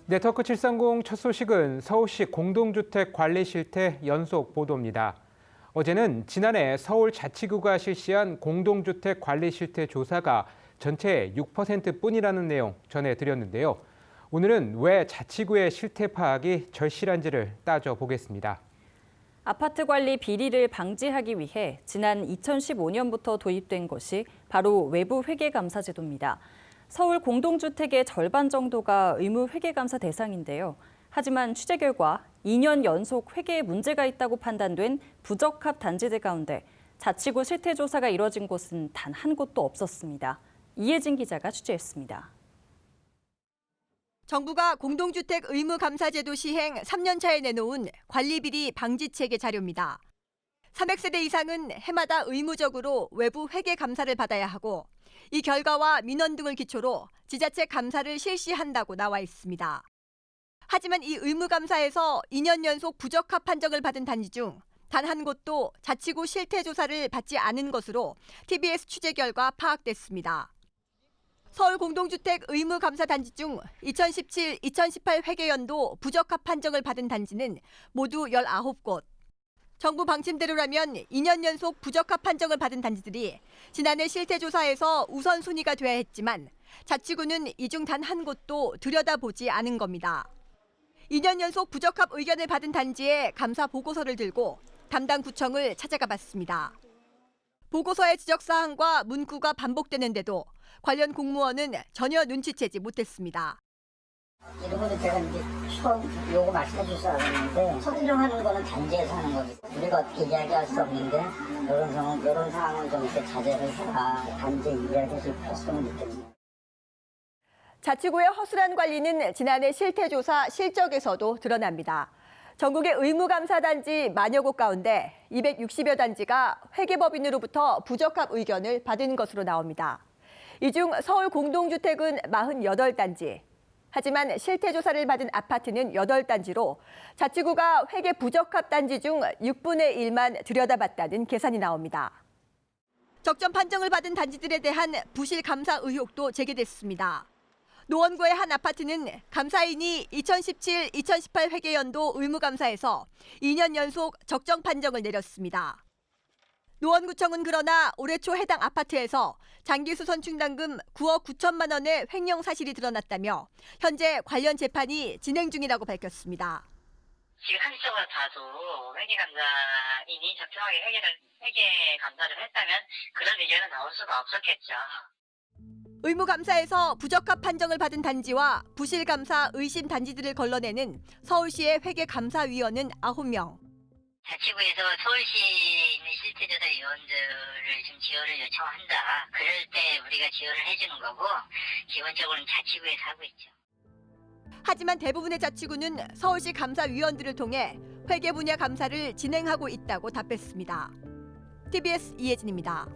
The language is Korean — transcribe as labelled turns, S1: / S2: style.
S1: 네트워크 730 첫 소식은 서울시 공동주택 관리 실태 연속 보도입니다. 어제는 지난해 서울자치구가 실시한 공동주택 관리 실태 조사가 전체의 6%뿐이라는 내용 전해드렸는데요. 오늘은 왜 자치구의 실태 파악이 절실한지를 따져보겠습니다.
S2: 아파트 관리 비리를 방지하기 위해 지난 2015년부터 도입된 것이 바로 외부 회계감사 제도입니다. 서울 공동주택의 절반 정도가 의무 회계감사 대상인데요. 하지만 취재 결과 2년 연속 회계에 문제가 있다고 판단된 부적합 단지들 가운데 자치구 실태조사가 이뤄진 곳은 단 한 곳도 없었습니다. 이혜진 기자가 취재했습니다.
S3: 정부가 공동주택 의무감사제도 시행 3년 차에 내놓은 관리비리 방지체계 자료입니다. 300세대 이상은 해마다 의무적으로 외부 회계감사를 받아야 하고 이 결과와 민원 등을 기초로 지자체 감사를 실시한다고 나와 있습니다. 하지만 이 의무감사에서 2년 연속 부적합 판정을 받은 단지 중 단 한 곳도 자치구 실태조사를 받지 않은 것으로 TBS 취재 결과 파악됐습니다. 서울 공동주택 의무감사 단지 중 2017-2018 회계연도 부적합 판정을 받은 단지는 모두 19곳. 정부 방침대로라면 2년 연속 부적합 판정을 받은 단지들이 지난해 실태조사에서 우선순위가 돼야 했지만 자치구는 이 중 단 한 곳도 들여다보지 않은 겁니다. 2년 연속 부적합 의견을 받은 단지에 감사 보고서를 들고 담당 구청을 찾아가 봤습니다. 보고서의 지적사항과 문구가 반복되는데도 관련 공무원은 전혀 눈치채지 못했습니다.
S4: 이런 거는 제가 이제 처음 요거 말씀해 주셔서 알았는데 서준정하는 거는 단지에서 하는 거지. 우리가 어떻게 이야기할 수 없는데 이런 상황은 좀 이렇게 자제를 해라. 단지 이야기할 수 있었으면 좋겠네요.
S3: 자치구의 허술한 관리는 지난해 실태조사 실적에서도 드러납니다. 전국의 의무감사단지 만여 곳 가운데 260여 단지가 회계법인으로부터 부적합 의견을 받은 것으로 나옵니다. 이 중 서울 공동주택은 48단지. 하지만 실태조사를 받은 아파트는 8단지로 자치구가 회계 부적합 단지 중 6분의 1만 들여다봤다는 계산이 나옵니다. 적정 판정을 받은 단지들에 대한 부실 감사 의혹도 제기됐습니다. 노원구의 한 아파트는 감사인이 2017-2018 회계연도 의무감사에서 2년 연속 적정 판정을 내렸습니다. 노원구청은 그러나 올해 초 해당 아파트에서 장기수 선충당금 9억 9천만 원의 횡령 사실이 드러났다며 현재 관련 재판이 진행 중이라고 밝혔습니다.
S5: 지금 현실적으로 봐도 회계감사인이 적정하게 회계 감사를 했다면 그런 의견은 나올 수가 없었겠죠.
S3: 의무감사에서 부적합 판정을 받은 단지와 부실감사 의심 단지들을 걸러내는 서울시의 회계감사위원은 9명.
S5: 자치구에서 서울시에 있는 실태조사위원들을 좀 지원을 요청한다. 그럴 때 우리가 지원을 해주는 거고 기본적으로는 자치구에서 하고 있죠.
S3: 하지만 대부분의 자치구는 서울시 감사위원들을 통해 회계 분야 감사를 진행하고 있다고 답했습니다. TBS 이혜진입니다.